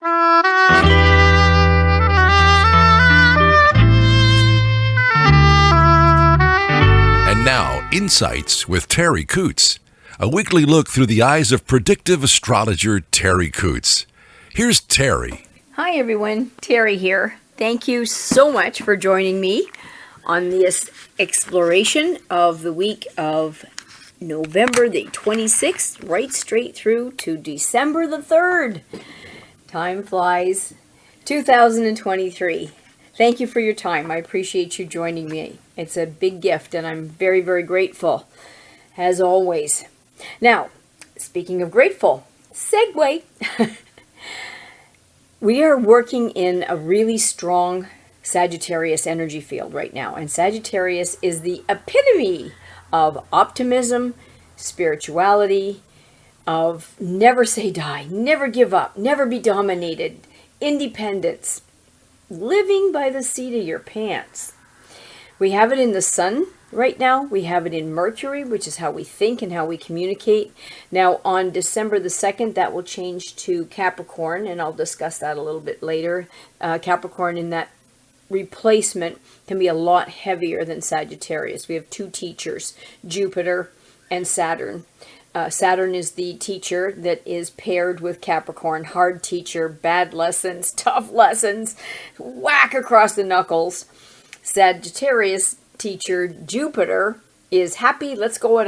And now, Insights with Terri Ep.148, a weekly look through the eyes of predictive astrologer Terri Ep.148. Here's Terri. Hi everyone, Terri here. Thank you so much for joining me on this exploration of the week of November the 26th, right straight through to December the 3rd. Time flies. 2023. Thank you for your time. I appreciate you joining me. It's a big gift and I'm very, very grateful, as always. Now, speaking of grateful, segue. We are working in a really strong Sagittarius energy field right now. And Sagittarius is the epitome of optimism, spirituality, of never say die, never give up, never be dominated, independence, living by the seat of your pants. We have it in the sun right now. We have it in Mercury, which is how we think and how we communicate. Now, on December the 2nd, that will change to Capricorn, and I'll discuss that a little bit later. Capricorn in that replacement can be a lot heavier than Sagittarius. We have two teachers, Jupiter and Saturn. Saturn is the teacher that is paired with Capricorn. Hard teacher, bad lessons, tough lessons, whack across the knuckles. Sagittarius teacher Jupiter is happy. Let's go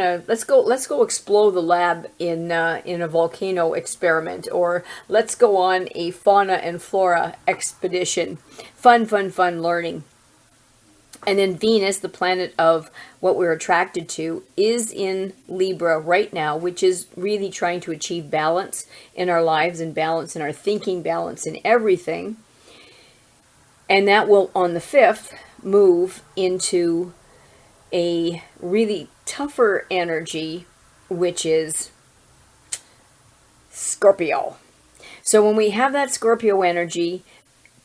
explode the lab in a volcano experiment, or let's go on a fauna and flora expedition. Fun learning. And then Venus, the planet of what we're attracted to, is in Libra right now, which is really trying to achieve balance in our lives and balance in our thinking, balance in everything. And that will, on the 5th, move into a really tougher energy, which is Scorpio. So when we have that Scorpio energy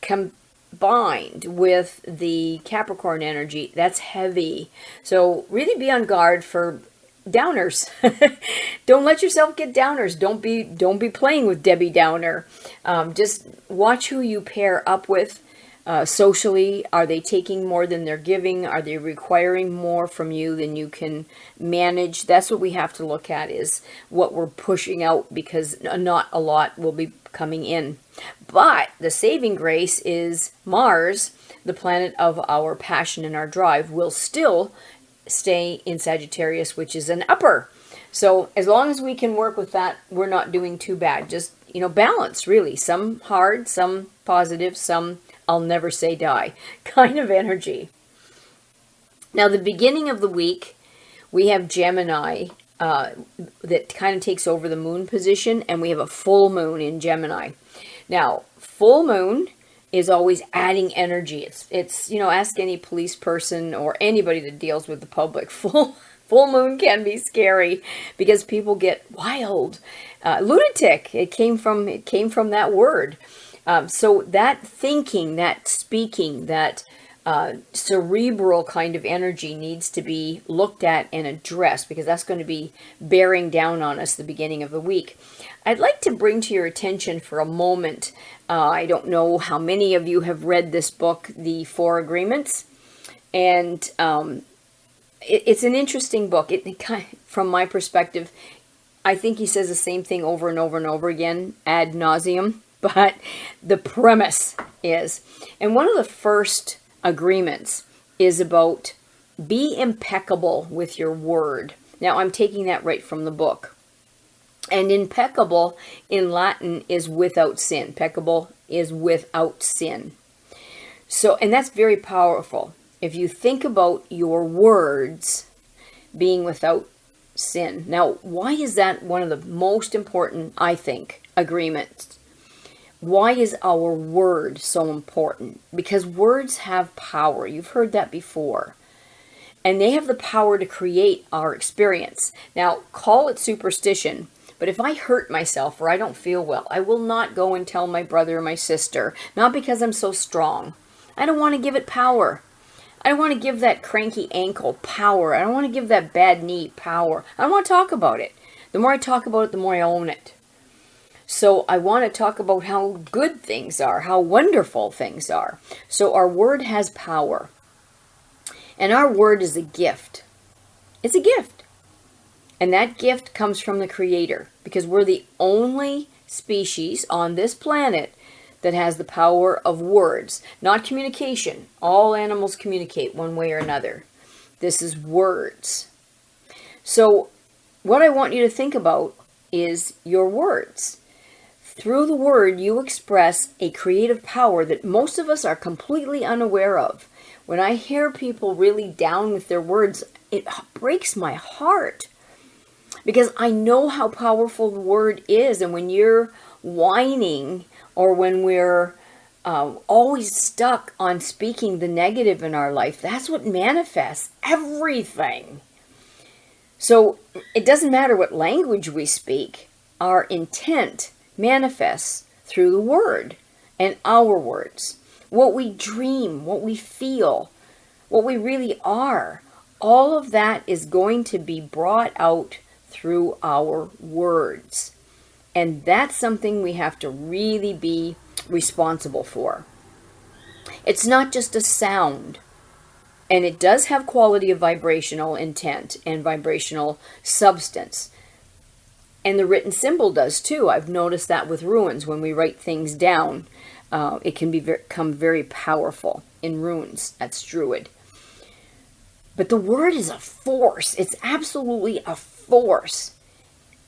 combined with the Capricorn energy, that's heavy. So really be on guard for downers. Don't let yourself get downers. Don't be playing with Debbie Downer. Just watch who you pair up with. Socially, are they taking more than they're giving? Are they requiring more from you than you can manage? That's what we have to look at, is what we're pushing out, because not a lot will be coming in. But the saving grace is Mars, the planet of our passion and our drive, will still stay in Sagittarius, which is an upper. So as long as we can work with that, we're not doing too bad. Just, balance, really. Some hard, some positive, some I'll never say die kind of energy. Now, the beginning of the week, we have Gemini that kind of takes over the moon position, and we have a full moon in Gemini. Now, full moon is always adding energy. It's ask any police person or anybody that deals with the public. Full moon can be scary because people get wild, lunatic. It came from that word. So that thinking, that speaking, that cerebral kind of energy needs to be looked at and addressed, because that's going to be bearing down on us the beginning of the week. I'd like to bring to your attention for a moment, I don't know how many of you have read this book, The Four Agreements, and it's an interesting book. It kind of, from my perspective, I think he says the same thing over and over and over again, ad nauseum. But the premise is, and one of the first agreements is about be impeccable with your word. Now, I'm taking that right from the book. And impeccable in Latin is without sin. Peccable is without sin. So, and that's very powerful. If you think about your words being without sin. Now, why is that one of the most important, I think, agreements? Why is our word so important? Because words have power. You've heard that before. And they have the power to create our experience. Now, call it superstition, but if I hurt myself or I don't feel well, I will not go and tell my brother or my sister. Not because I'm so strong. I don't want to give it power. I don't want to give that cranky ankle power. I don't want to give that bad knee power. I don't want to talk about it. The more I talk about it, the more I own it. So I want to talk about how good things are, how wonderful things are. So our word has power. And our word is a gift. It's a gift. And that gift comes from the Creator, because we're the only species on this planet that has the power of words, not communication. All animals communicate one way or another. This is words. So what I want you to think about is your words. Through the word, you express a creative power that most of us are completely unaware of. When I hear people really down with their words, it breaks my heart, because I know how powerful the word is. And when you're whining, or when we're always stuck on speaking the negative in our life, that's what manifests everything. So it doesn't matter what language we speak, our intent manifests through the word and our words. What we dream, what we feel, what we really are, all of that is going to be brought out through our words. And that's something we have to really be responsible for. It's not just a sound. And it does have quality of vibrational intent and vibrational substance. And the written symbol does too. I've noticed that with runes. When we write things down, it can become very powerful in runes. That's Druid. But the word is a force. It's absolutely a force.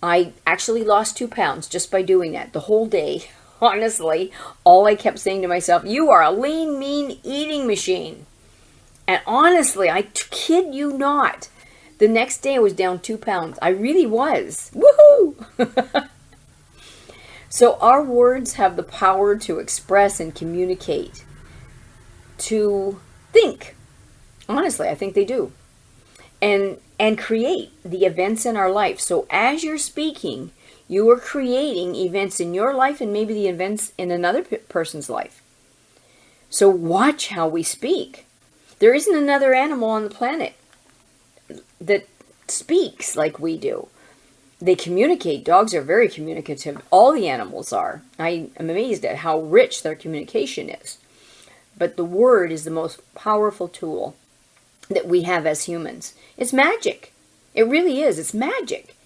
I actually lost 2 pounds just by doing that the whole day. Honestly, all I kept saying to myself, you are a lean, mean eating machine. And honestly, I kid you not, the next day I was down 2 pounds. I really was. Woohoo! So our words have the power to express and communicate, to think. Honestly, I think they do. And create the events in our life. So as you're speaking, you are creating events in your life and maybe the events in another person's life. So watch how we speak. There isn't another animal on the planet that speaks like we do. They communicate. Dogs are very communicative. All the animals are. I am amazed at how rich their communication is. But the word is the most powerful tool that we have as humans. It's magic. It really is. It's magic.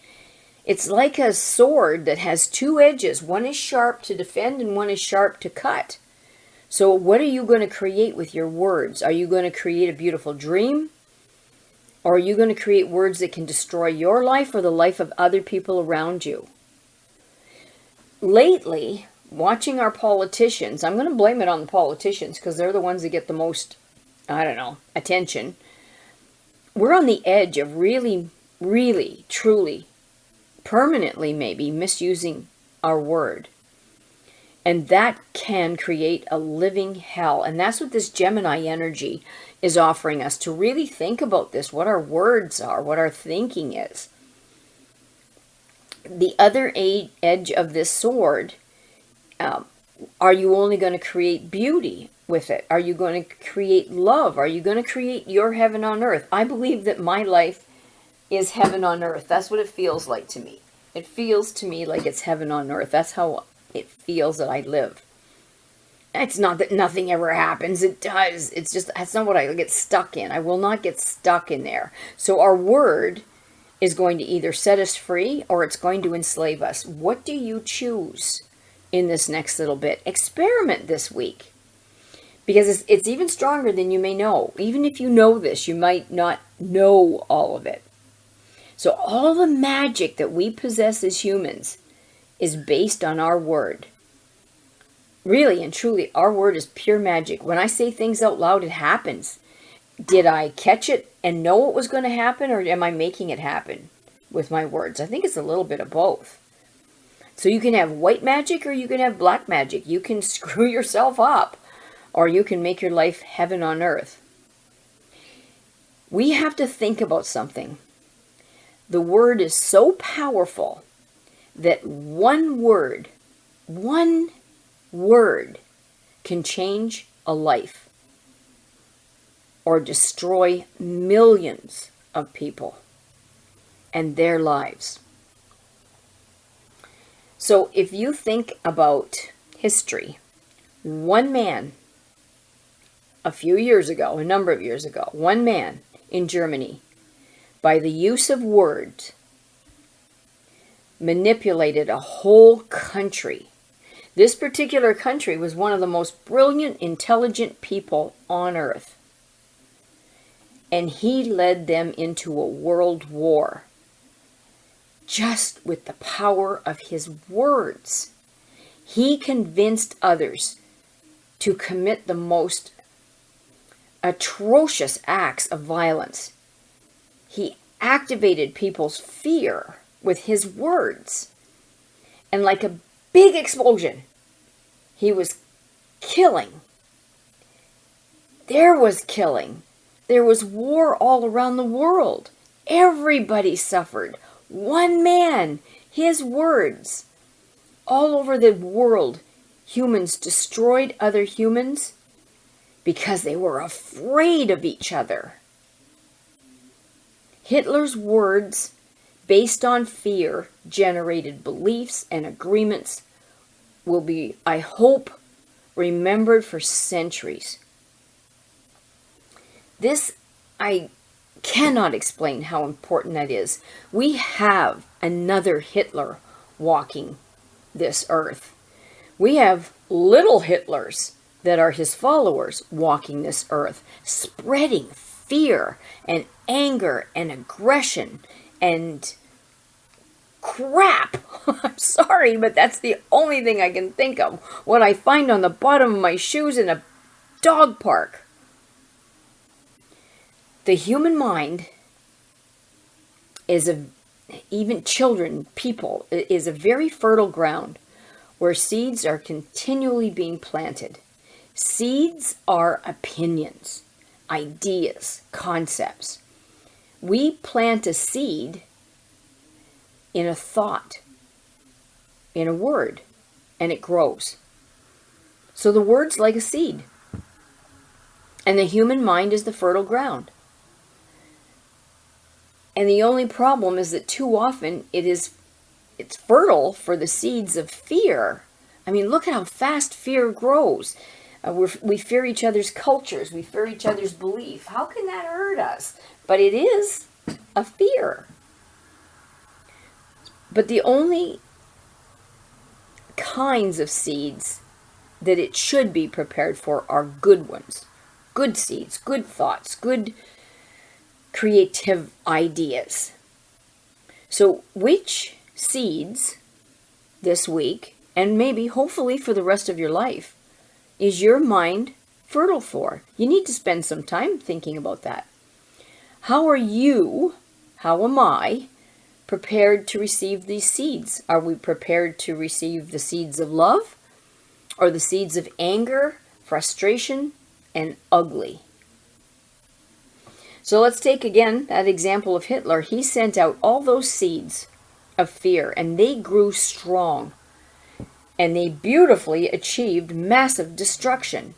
It's like a sword that has 2 edges. One is sharp to defend and one is sharp to cut. So what are you going to create with your words? Are you going to create a beautiful dream? Or are you going to create words that can destroy your life or the life of other people around you? Lately, watching our politicians, I'm going to blame it on the politicians because they're the ones that get the most, attention. We're on the edge of really, really, truly, permanently maybe misusing our word. And that can create a living hell. And that's what this Gemini energy is offering us, to really think about this, what our words are, what our thinking is. The other edge of this sword, are you only going to create beauty with it? Are you going to create love? Are you going to create your heaven on earth? I believe that my life is heaven on earth. That's what it feels like to me. It feels to me like it's heaven on earth. That's how it feels that I live. It's not that nothing ever happens. It does. It's just, that's not what I get stuck in. I will not get stuck in there. So our word is going to either set us free or it's going to enslave us. What do you choose in this next little bit? Experiment this week. Because it's even stronger than you may know. Even if you know this, you might not know all of it. So all the magic that we possess as humans is based on our word. Really and truly, our word is pure magic. When I say things out loud, it happens. Did I catch it and know what was going to happen, or am I making it happen with my words? I think it's a little bit of both. So you can have white magic or you can have black magic. You can screw yourself up or you can make your life heaven on earth. We have to think about something. The word is so powerful that one word can change a life or destroy millions of people and their lives. So if you think about history, one man, a number of years ago, one man in Germany, by the use of words, manipulated a whole country. This particular country was one of the most brilliant, intelligent people on earth. And he led them into a world war just with the power of his words. He convinced others to commit the most atrocious acts of violence. He activated people's fear with his words. And like a big explosion, he was killing. There was killing. There was war all around the world. Everybody suffered. One man, his words. All over the world, humans destroyed other humans because they were afraid of each other. Hitler's words, based on fear, generated beliefs and agreements will be, I hope, remembered for centuries. This, I cannot explain how important that is. We have another Hitler walking this earth. We have little Hitlers that are his followers walking this earth, spreading fear and anger and aggression and crap. I'm sorry, but that's the only thing I can think of. What I find on the bottom of my shoes in a dog park. The human mind is even children, people, is a very fertile ground where seeds are continually being planted. Seeds are opinions, ideas, concepts. We plant a seed in a thought, in a word, and it grows. So the word's like a seed. And the human mind is the fertile ground. And the only problem is that too often it's fertile for the seeds of fear. I mean, look at how fast fear grows. We fear each other's cultures. We fear each other's belief. How can that hurt us? But it is a fear. But the only kinds of seeds that it should be prepared for are good ones. Good seeds, good thoughts, good creative ideas. So which seeds this week, and maybe hopefully for the rest of your life, is your mind fertile for? You need to spend some time thinking about that. How am I prepared to receive these seeds? Are we prepared to receive the seeds of love or the seeds of anger, frustration, and ugly? So let's take again that example of Hitler. He sent out all those seeds of fear and they grew strong. And they beautifully achieved massive destruction.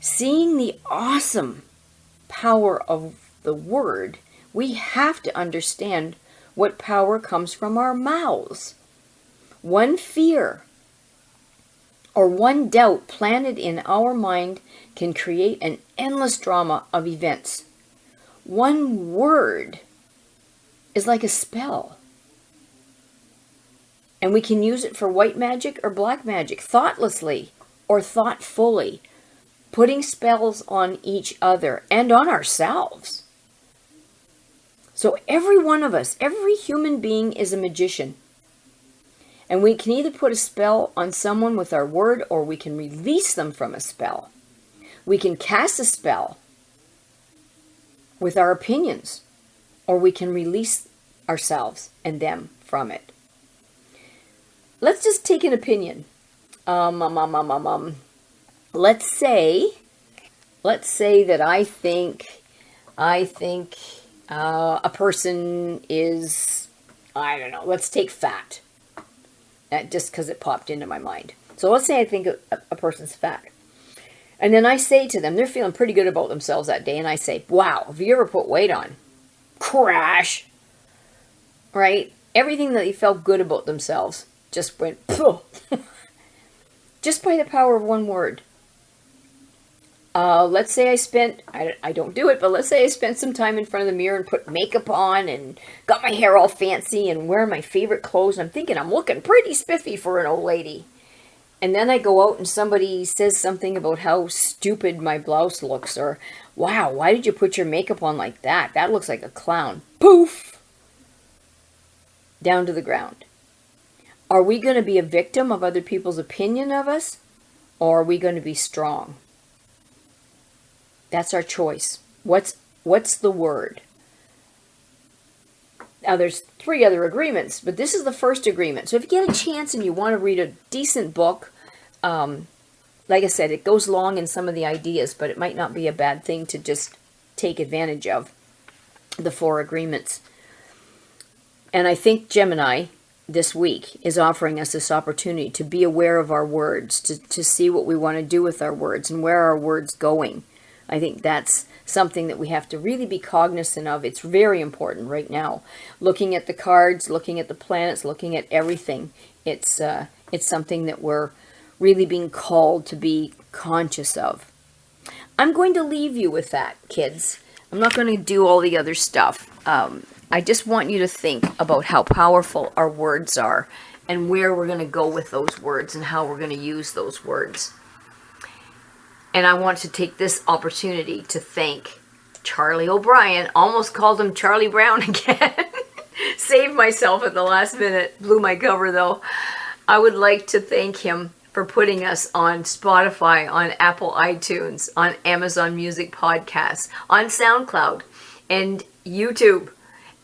Seeing the awesome power of the word, we have to understand what power comes from our mouths. One fear or one doubt planted in our mind can create an endless drama of events. One word is like a spell. And we can use it for white magic or black magic, thoughtlessly or thoughtfully, putting spells on each other and on ourselves. So every one of us, every human being is a magician. And we can either put a spell on someone with our word or we can release them from a spell. We can cast a spell with our opinions or we can release ourselves and them from it. Let's just take an opinion. Let's say that I think a person is, I don't know, let's take fat. Just because it popped into my mind. So let's say I think a person's fat. And then I say to them, they're feeling pretty good about themselves that day. And I say, wow, have you ever put weight on? Crash. Right? everything that they felt good about themselves just went, just by the power of one word. Let's say I don't do it, but let's say I spent some time in front of the mirror and put makeup on and got my hair all fancy and wearing my favorite clothes. And I'm thinking I'm looking pretty spiffy for an old lady. And then I go out and somebody says something about how stupid my blouse looks, or, wow, why did you put your makeup on like that? That looks like a clown. Poof! Down to the ground. Are we going to be a victim of other people's opinion of us, or are we going to be strong? That's our choice. What's the word? Now, there's 3 other agreements, but this is the first agreement. So if you get a chance and you want to read a decent book, like I said, it goes long in some of the ideas, but it might not be a bad thing to just take advantage of the 4 agreements. And I think Gemini this week is offering us this opportunity to be aware of our words, to see what we want to do with our words and where our words going. I think that's something that we have to really be cognizant of. It's very important right now. Looking at the cards, looking at the planets, looking at everything. It's something that we're really being called to be conscious of. I'm going to leave you with that, kids. I'm not going to do all the other stuff. I just want you to think about how powerful our words are and where we're going to go with those words and how we're going to use those words. And I want to take this opportunity to thank Charlie O'Brien. Almost called him Charlie Brown again. Saved myself at the last minute. Blew my cover though. I would like to thank him for putting us on Spotify, on Apple iTunes, on Amazon Music Podcasts, on SoundCloud, and YouTube.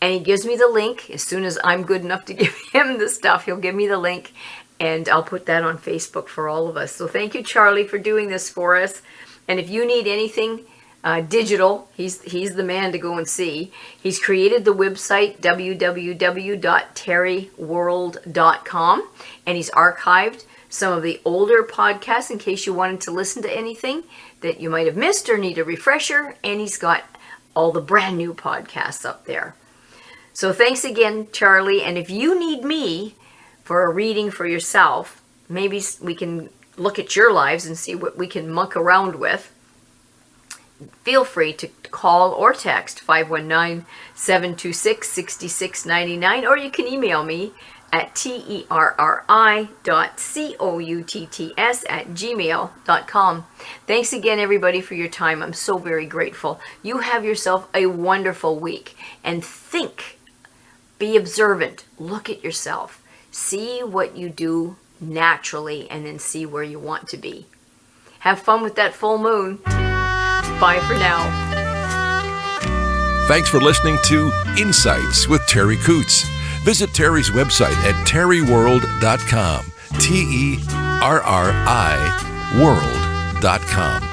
And he gives me the link. As soon as I'm good enough to give him the stuff, he'll give me the link. And I'll put that on Facebook for all of us. So thank you, Charlie, for doing this for us. And if you need anything digital, he's the man to go and see. He's created the website, www.terriworld.com. And he's archived some of the older podcasts in case you wanted to listen to anything that you might have missed or need a refresher. And he's got all the brand new podcasts up there. So thanks again, Charlie. And if you need me for a reading for yourself, maybe we can look at your lives and see what we can muck around with. Feel free to call or text 519-726-6699, or you can email me at terri.coutts@gmail.com. Thanks again, everybody, for your time. I'm so very grateful. You have yourself a wonderful week. And think, be observant, look at yourself. See what you do naturally and then see where you want to be. Have fun with that full moon. Bye for now. Thanks for listening to Insights with Terri Coots. Visit Terri's website at terriworld.com. TERRI world.com.